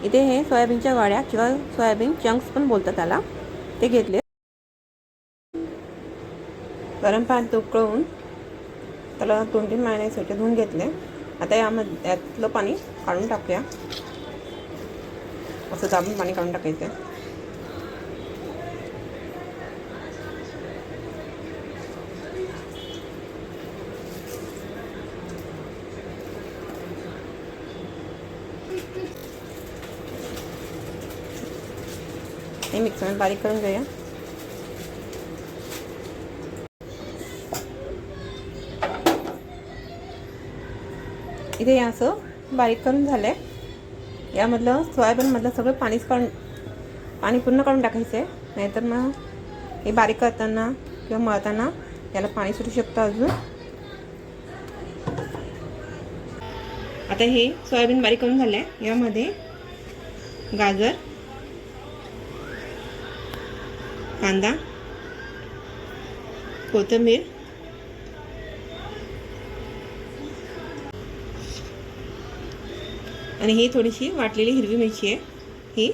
इथे हे सोयाबीनच्या वड्या किंवा सोयाबीन चंक्स पण बोलतात त्याला, ते घेतले. गरम पाण्यात उकळून त्याला 2-3 महिने स्वच्छ धुवून घेतले. आता यातलं पाणी काढून टाकूया. असं दाबून पाणी काढून टाकायचं. हे मिक्सरमध्ये बारीक करून घेऊया. इथे असं बारीक करून झालंय. यामधलं सोयाबीनमधलं सगळं पाणी पूर्ण काढून टाकायचं आहे, नाहीतर मग हे बारीक करताना किंवा मळताना याला पाणी सुटू शकतं अजून. आता हे सोयाबीन बारीक करून झाले. यामध्ये गाजर, कांदा, कोथिंबीर, आणि ही थोडीशी वाटलेली हिरवी मिरची आहे ही.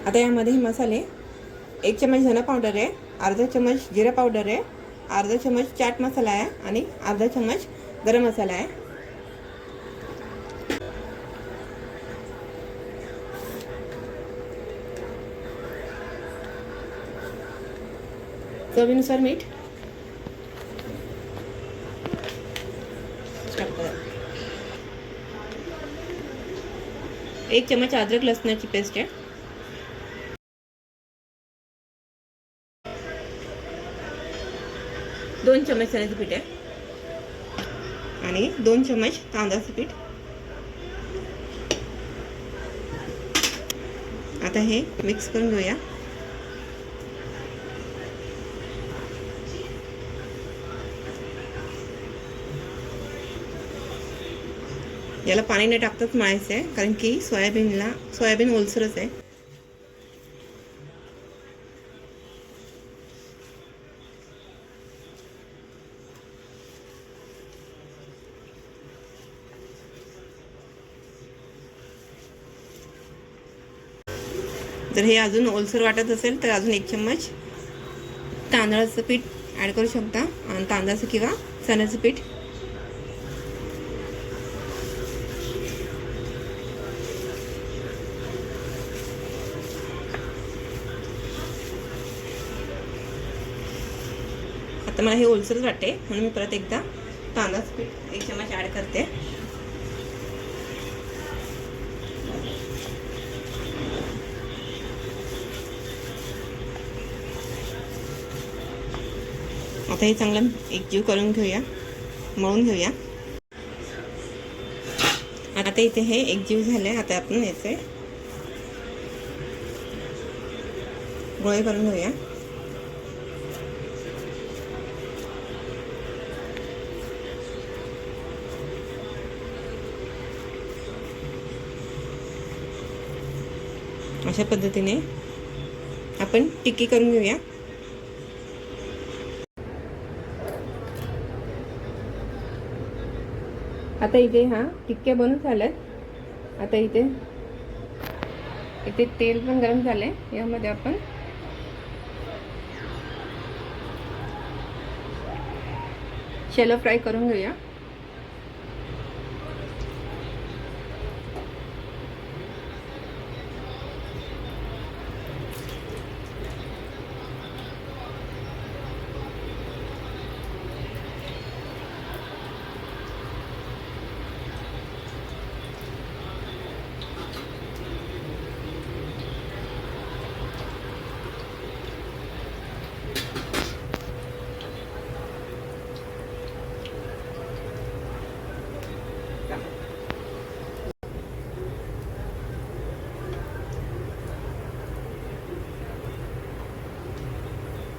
आता यामध्ये हे मसाले 1 चम्मच धना पावडर आहे, अर्धा चम्मच जिरा पावडर आहे, अर्धा चम्मच चाट मसाला आहे आणि अर्धा चम्मच गरम मसाला आहे. चवीनुसार मीठ, 1 चम्मच अद्रक लसणाची पेस्ट आहे, 2 चम्मच चण्याचं पीठ आहे आणि 2 चम्मच तांदळाचं पीठ. आता हे मिक्स करून घेऊया. याला पाणी न टाकताच मळायचं आहे, कारण की सोयाबीन ओलसरच आहे. जर हे अजून ओलसर वाटत असेल तर अजून 1 चम्मच तांदळाचं पीठ ॲड करू शकता, आणि तांदळाचं किंवा चण्याचं पीठ. आता मला हे ओलसरच वाटते, म्हणून मी परत एकदा तांदळाचं पीठ 1 चम्मच ॲड करते. आता हे चांगलं एकजीव करून घेऊया, मळून घेऊया. आता इथे हे एकजीव झाले. आता आपण याचे गोळे करून घेऊया. अशा पद्धतीने आपण टिक्की करून घेऊया. आता इथे टिक्क्या बनवून झाल्यात. आता इथे तेल पण गरम झाले. यामध्ये आपण शॅलो फ्राय करून घेऊया.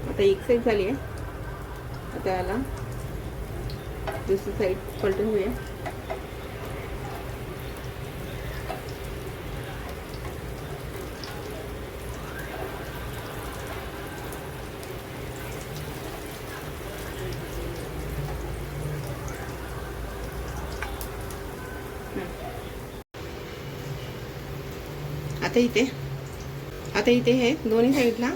आता एक साईड झाली आहे. आता याला दुसरी साईड पलटून घेऊया. आता इथे हे दोन्ही साईडला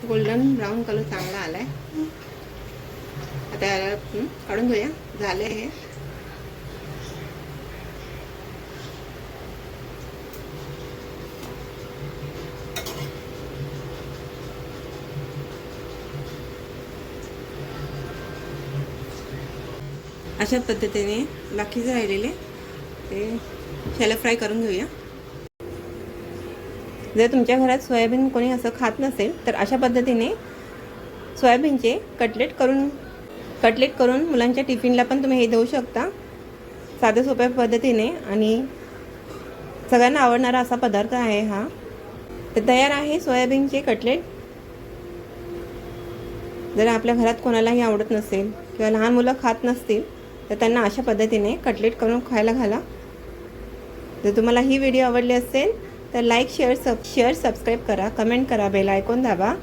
गोल्डन ब्राऊन कलर चांगला आलाय. आता याला काढून घेऊया. झाले हे. अशा पद्धतीने बाकीचे राहिलेले ते शॅलो फ्राय करून घेऊया. जर तुमच्या घरात सोयाबीन कोणी असं खात नसेल तर अशा पद्धतीने सोयाबीनचे कटलेट करून मुलांच्या टिफिनला पण तुम्ही हे देऊ शकता. साध्या सोप्या पद्धतीने आणि सगळ्यांना आवडणारा असा पदार्थ आहे हा. तर तयार आहे सोयाबीनचे कटलेट. जर आपल्या घरात कोणालाही आवडत नसेल किंवा लहान मुलं खात नसतील तर त्यांना अशा पद्धतीने कटलेट करून खायला घाला. जर तुम्हाला ही व्हिडिओ आवडली असेल तर लाईक शेअर सबस्क्राईब करा, कमेंट करा, बेल आयकॉन दाबा.